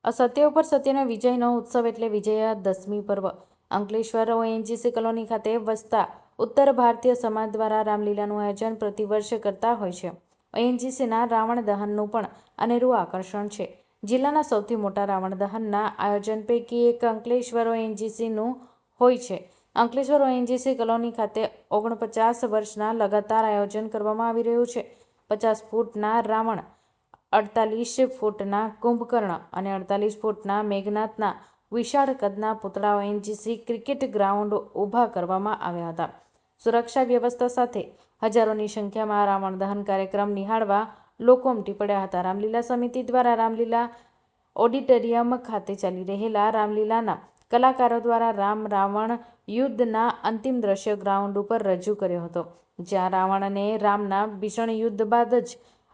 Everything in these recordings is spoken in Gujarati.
અસત્ય ઉપર સત્યના વિજયનો ઉત્સવ એટલે વિજયાદશમી પર્વ. અંકલેશ્વર ઓએનજીસી કોલોની ખાતે વસતા ઉત્તર ભારતીય સમાજ દ્વારા રામલીલાનું આયોજન પ્રતિવર્ષ કરતા હોય છે. ઓએનજીસીના રાવણ દહનનું પણ અનેરું આકર્ષણ છે. જિલ્લાના સૌથી મોટા રાવણ દહનના આયોજન પૈકી એક અંકલેશ્વર ઓએનજીસીનું હોય છે. અંકલેશ્વર ઓએનજીસી કોલોની ખાતે 49 વર્ષના લગાતાર આયોજન કરવામાં આવી રહ્યું છે. 50 ફૂટના રાવણ, 48 ફૂટના કુંભકર્ણ અને 48 ફૂટના મેઘનાથના વિશાળ કદના પુતળા ઓએનજીસી ક્રિકેટ ગ્રાઉન્ડ ઊભા કરવામાં આવ્યા હતા. સુરક્ષા વ્યવસ્થા સાથે હજારોની સંખ્યામાં રાવણ દહન કાર્યક્રમ નિહાળવા લોકો ઉમટી પડ્યા હતા. રામલીલા સમિતિ દ્વારા રામલીલા ઓડિટોરિયમ ખાતે ચાલી રહેલા રામલીલાના કલાકારો દ્વારા રામ રાવણ યુદ્ધના અંતિમ દ્રશ્ય ગ્રાઉન્ડ ઉપર રજૂ કર્યો હતો, જ્યાં રાવણ અને રામના ભીષણ યુદ્ધ બાદ જ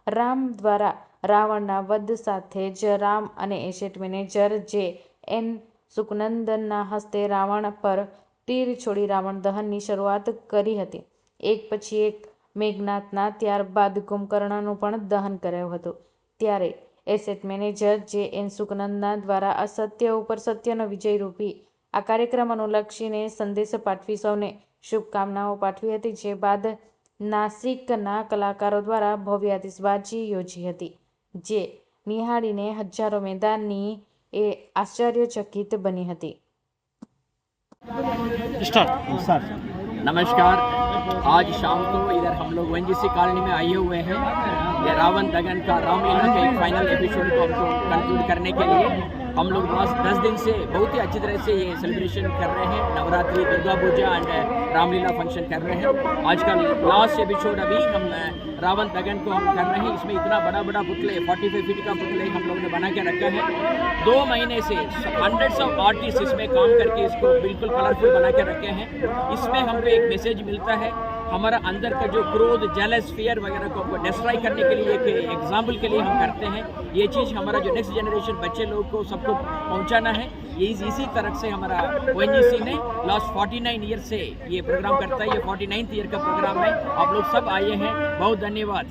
રામ દ્વારા રાવણના વધ સાથે જ રામ અને એસેટ મેનેજર જે.એન. સુકનંદનના હસ્તે રાવણ પર તીર છોડી રાવણ દહનની શરૂઆત કરી હતી. એક પછી એક મેઘનાથના, ત્યારબાદ કુંભકર્ણનું પણ દહન કરાયું હતું. ત્યારે એસેટ મેનેજર જે.એન. સુકનંદના દ્વારા અસત્ય ઉપર સત્યનો વિજય રૂપી આ કાર્યક્રમ અનુલક્ષીને સંદેશ પાઠવી સૌને શુભકામનાઓ પાઠવી હતી. જે બાદ નાસિકના કલાકારો દ્વારા ભવ્ય આતિશબાજી યોજી હતી, જે નિહાળીને હજારો મેદાનની એ આશ્ચર્યચકિત બની હતી. नमस्कार। आज शाम को इधर हम लोग ओएनजीसी कॉलोनी में आए हुए हैं। ये रावण दहन का रामलीला के एक फाइनल एपिसोड को हमको कंक्लूड करने के लिए हम लोग 10 दिन से बहुत ही अच्छी तरह से ये सेलिब्रेशन कर रहे हैं। नवरात्रि, दुर्गा पूजा एंड रामलीला फंक्शन कर रहे हैं। आज का लास्ट एपिसोड अभी हम रावण दहन को हम कर रहे हैं। इसमें इतना बड़ा बड़ा पुतले 45 फीट का पुतले हम लोग ने बना के रखा है। 2 महीने से हंड्रेड्स ऑफ आर्टिस्ट इसमें काम करके इसको बिल्कुल कलरफुल बना के रखे हैं। इसमें हमको एक मैसेज मिलता है, हमारा अंदर का जो क्रोध, जेलस, फियर वगैरह को डिस्ट्रॉय करने के लिए एक एग्जाम्पल के लिए हम करते हैं। ये चीज़ हमारा जो नेक्स्ट जनरेशन बच्चे लोग को सबको पहुंचाना है। ये इसी तरह से हमारा ओएनजीसी ने लास्ट 49 ईयर से ये प्रोग्राम करता है। ये 49th ईयर का प्रोग्राम है। आप लोग सब आए हैं, बहुत धन्यवाद।